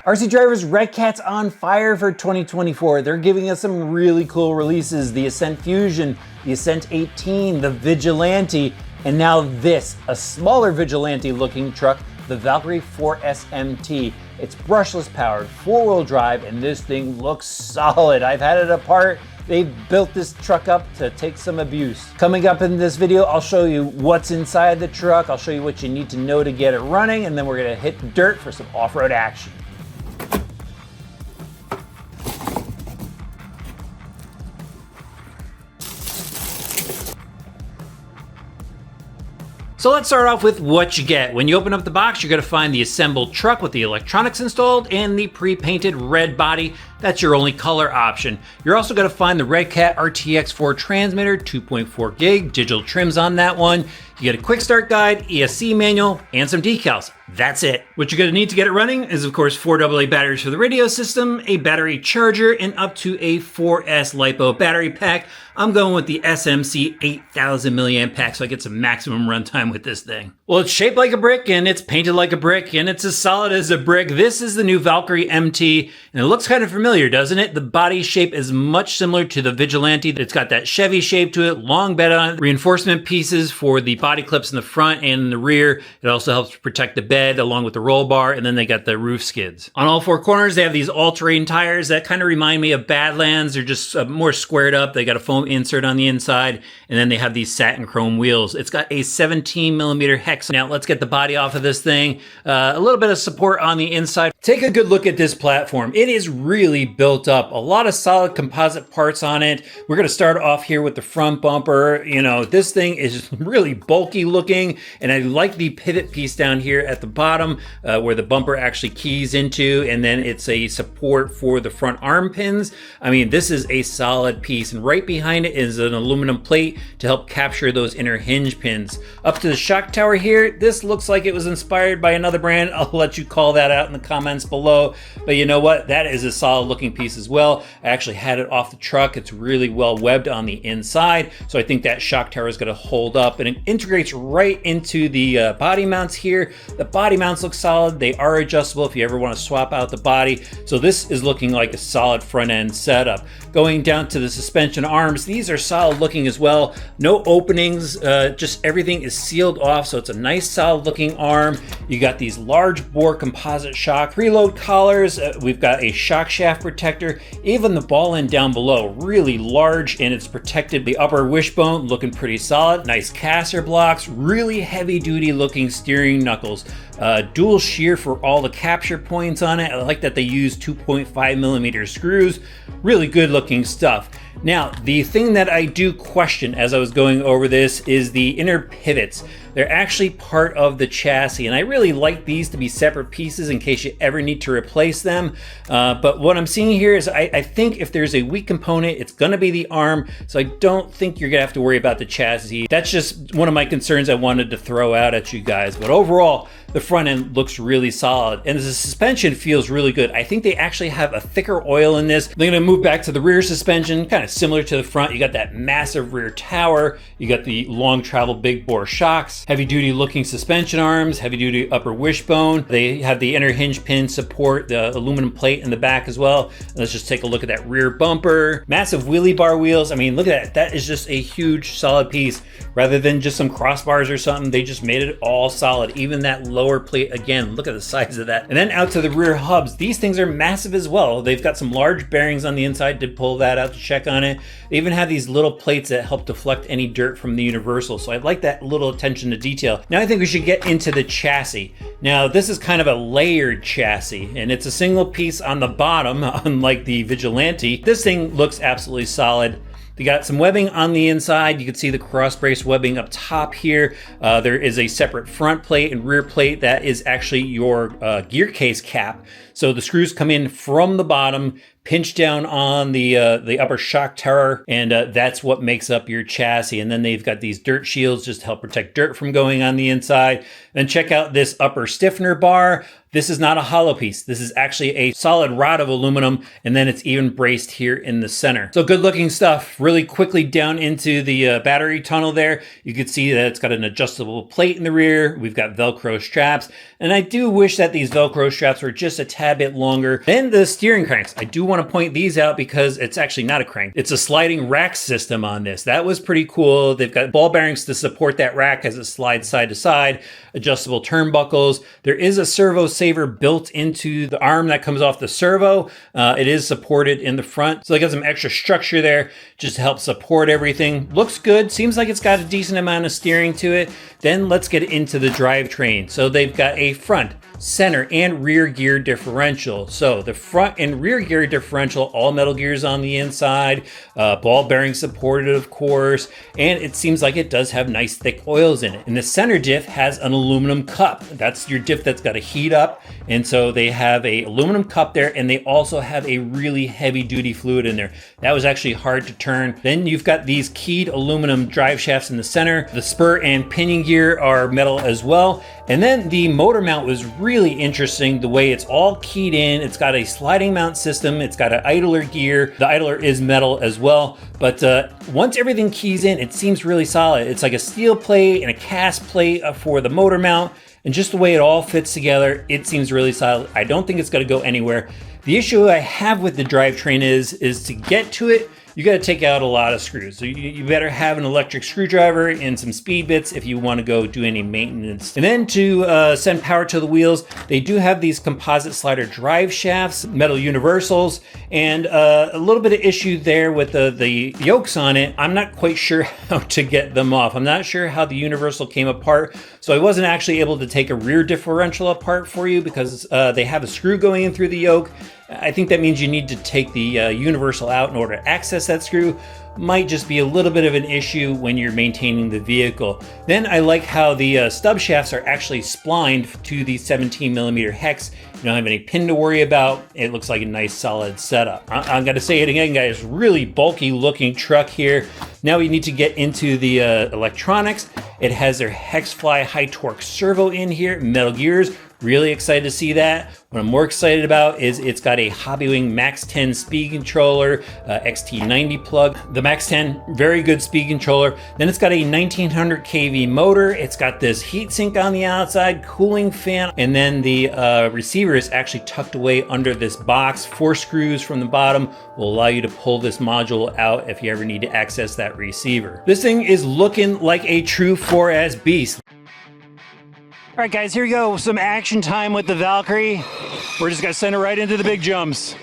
RC drivers, Redcat's on fire for 2024. They're giving us some really cool releases. The Ascent Fusion, the Ascent 18, the Vigilante, and now this, a smaller Vigilante looking truck, the Valkyrie 4S MT. It's brushless powered, 4-wheel drive, and this thing looks solid. I've had it apart. They've built this truck up to take some abuse. Coming up in this video, I'll show you what's inside the truck. I'll show you what you need to know to get it running, and then we're gonna hit the dirt for some off-road action. So let's start off with what you get. When you open up the box, you're gonna find the assembled truck with the electronics installed and the pre-painted red body. That's your only color option. You're also gonna find the Redcat RTX4 transmitter, 2.4 gig, digital trims on that one. You get a quick start guide, ESC manual, and some decals. That's it. What you're gonna need to get it running is, of course, 4 AA batteries for the radio system, a battery charger, and up to a 4S LiPo battery pack. I'm going with the SMC 8000 milliamp pack so I get some maximum runtime with this thing. Well, it's shaped like a brick, and it's painted like a brick, and it's as solid as a brick. This is the new Valkyrie MT, and it looks kind of familiar, doesn't it? The body shape is much similar to the Vigilante. It's got that Chevy shape to it, long bed on it, reinforcement pieces for the body clips in the front and in the rear. It also helps protect the bed along with the roll bar, and then they got the roof skids. On all 4 corners, they have these all-terrain tires that kind of remind me of Badlands. They're just more squared up. They got a foam insert on the inside, and then they have these satin chrome wheels. It's got a 17 millimeter hex. Now let's get the body off of this thing. A little bit of support on the inside. Take a good look at this platform. It is really built up. A lot of solid composite parts on it. We're gonna start off here with the front bumper. You know, this thing is really bulky looking, and I like the pivot piece down here at the bottom where the bumper actually keys into, and then it's a support for the front arm pins. I mean, this is a solid piece, and right behind it is an aluminum plate to help capture those inner hinge pins. Up to the shock tower here, this looks like it was inspired by another brand. I'll let you call that out in the comments below, but you know what? That is a solid looking piece as well. I actually had it off the truck. It's really well webbed on the inside, so I think that shock tower is going to hold up, and it integrates right into the body mounts here. The body mounts look solid. They are adjustable if you ever want to swap out the body. So this is looking like a solid front end setup. Going down to the suspension arms, these are solid looking as well. No openings, just everything is sealed off. So it's a nice solid looking arm. You got these large bore composite shock preload collars. We've got a shock shaft protector. Even the ball end down below, really large, and it's protected. The upper wishbone looking pretty solid. Nice caster blocks, really heavy duty looking steering knuckles. Dual shear for all the capture points on it. I like that they use 2.5 millimeter screws. Really good looking stuff. Now, the thing that I do question as I was going over this is the inner pivots. They're actually part of the chassis, and I really like these to be separate pieces in case you ever need to replace them. But what I'm seeing here is I think if there's a weak component, it's gonna be the arm, so I don't think you're gonna have to worry about the chassis. That's just one of my concerns I wanted to throw out at you guys. But overall, the front end looks really solid, and the suspension feels really good. I think they actually have a thicker oil in this. They're gonna move back to the rear suspension, kind of similar to the front. You got that massive rear tower. You got the long travel big bore shocks, heavy duty looking suspension arms, heavy duty upper wishbone. They have the inner hinge pin support, the aluminum plate in the back as well. Let's just take a look at that rear bumper. Massive wheelie bar wheels. I mean, look at that. That is just a huge solid piece. Rather than just some crossbars or something, they just made it all solid. Even that lower plate, again, look at the size of that. And then out to the rear hubs. These things are massive as well. They've got some large bearings on the inside to pull that out to check on it. They even have these little plates that help deflect any dirt from the universal. So I like that little attention to detail. Now I think we should get into the chassis. Now this is kind of a layered chassis, and it's a single piece on the bottom, unlike the Vigilante. This thing looks absolutely solid. You got some webbing on the inside. You can see the cross brace webbing up top here. There is a separate front plate and rear plate that is actually your gear case cap. So the screws come in from the bottom pinch down on the upper shock tower, and that's what makes up your chassis. And then they've got these dirt shields just to help protect dirt from going on the inside. Then check out this upper stiffener bar. This is not a hollow piece. This is actually a solid rod of aluminum, and then it's even braced here in the center. So good looking stuff. Really quickly down into the battery tunnel there, you can see that it's got an adjustable plate in the rear. We've got Velcro straps, and I do wish that these Velcro straps were just a tad bit longer than the steering cranks. I do want to point these out because it's actually not a crank. It's a sliding rack system on this. That was pretty cool. They've got ball bearings to support that rack as it slides side to side, adjustable turnbuckles. There is a servo saver built into the arm that comes off the servo. It is supported in the front, so they got some extra structure there just to help support everything. Looks good. Seems like it's got a decent amount of steering to it. Then let's get into the drivetrain. So they've got a front, center, and rear gear differential. So the front and rear gear differential, all metal gears on the inside, ball bearing supported, of course, and it seems like it does have nice thick oils in it. And the center diff has an aluminum cup. That's your diff that's got to heat up, and so they have a aluminum cup there, and they also have a really heavy duty fluid in there. That was actually hard to turn. Then you've got these keyed aluminum drive shafts in the center. The spur and pinion gear are metal as well. And then the motor mount was really interesting, the way it's all keyed in. It's got a sliding mount system. It's got an idler gear. The idler is metal as well. But once everything keys in, it seems really solid. It's like a steel plate and a cast plate for the motor mount. And just the way it all fits together, it seems really solid. I don't think it's going to go anywhere. The issue I have with the drivetrain is to get to it, you got to take out a lot of screws. So you better have an electric screwdriver and some speed bits if you want to go do any maintenance. And then to send power to the wheels, they do have these composite slider drive shafts, metal universals, and a little bit of issue there with the yokes on it. I'm not quite sure how to get them off. I'm not sure how the universal came apart. So I wasn't actually able to take a rear differential apart for you because they have a screw going in through the yoke. I think that means you need to take the universal out in order to access that screw. Might just be a little bit of an issue when you're maintaining the vehicle. Then I like how the stub shafts are actually splined to the 17mm hex. You don't have any pin to worry about. It looks like a nice solid setup. I'm gonna say it again, guys, really bulky looking truck here. Now we need to get into the electronics. It has their Hexfly high torque servo in here, metal gears. Really excited to see that. What I'm more excited about is it's got a Hobbywing Max 10 speed controller, XT90 plug. The Max 10, very good speed controller. Then it's got a 1900 kV motor. It's got this heatsink on the outside, cooling fan, and then the receiver is actually tucked away under this box. 4 screws from the bottom will allow you to pull this module out if you ever need to access that receiver. This thing is looking like a true 4S beast. All right, guys, here we go. Some action time with the Valkyrie. We're just gonna send it right into the big jumps.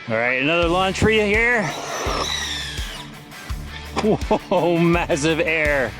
All right, another launch for you here. Whoa, massive air.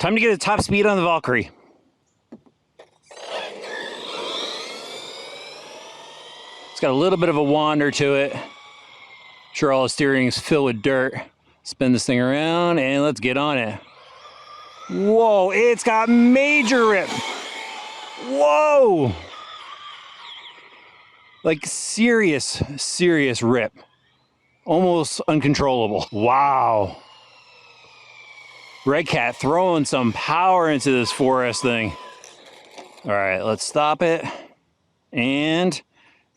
Time to get a top speed on the Valkyrie. It's got a little bit of a wander to it. Sure, all the steering's filled with dirt. Spin this thing around and let's get on it. Whoa, it's got major rip. Whoa. Like serious rip. Almost uncontrollable. Wow. Redcat throwing some power into this 4S thing. All right, let's stop it. And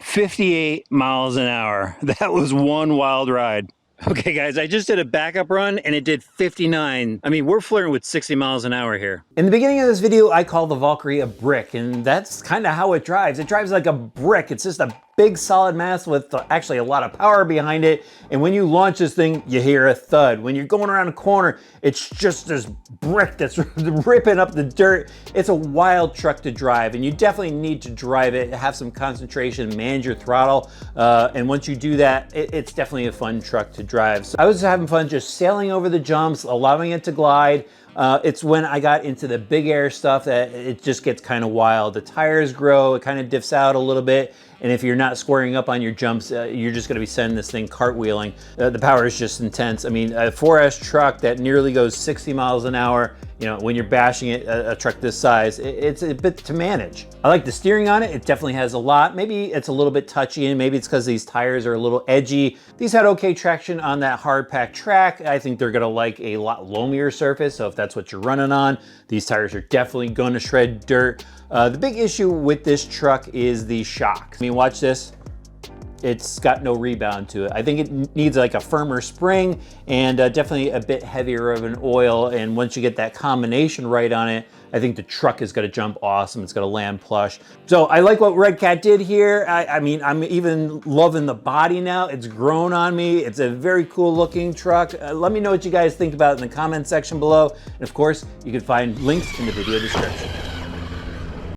58 miles an hour. That was one wild ride. Okay guys, I just did a backup run and it did 59. I mean, we're flirting with 60 miles an hour here. In the beginning of this video, I call the Valkyrie a brick, and that's kind of how it drives. It drives like a brick. It's just a big solid mass with actually a lot of power behind it. And when you launch this thing, you hear a thud. When you're going around a corner, it's just this brick that's ripping up the dirt. It's a wild truck to drive, and you definitely need to drive it, have some concentration, manage your throttle. And once you do that, it's definitely a fun truck to drive. So I was having fun just sailing over the jumps, allowing it to glide. It's when I got into the big air stuff that it just gets kind of wild. The tires grow, it kind of diffs out a little bit. And if you're not squaring up on your jumps, you're just gonna be sending this thing cartwheeling. The power is just intense. I mean, a 4S truck that nearly goes 60 miles an hour, you know, when you're bashing it, a truck this size, it's a bit to manage. I like the steering on it. It definitely has a lot. Maybe it's a little bit touchy, and maybe it's because these tires are a little edgy. These had okay traction on that hard packed track. I think they're gonna like a lot loamier surface, so if that's what you're running on, these tires are definitely gonna shred dirt. The big issue with this truck is the shocks. I mean, watch this. It's got no rebound to it. I think it needs like a firmer spring and definitely a bit heavier of an oil. And once you get that combination right on it, I think the truck is gonna jump awesome. It's gonna land plush. So I like what Redcat did here. I mean, I'm even loving the body now. It's grown on me. It's a very cool looking truck. Let me know what you guys think about it in the comment section below. And of course, you can find links in the video description.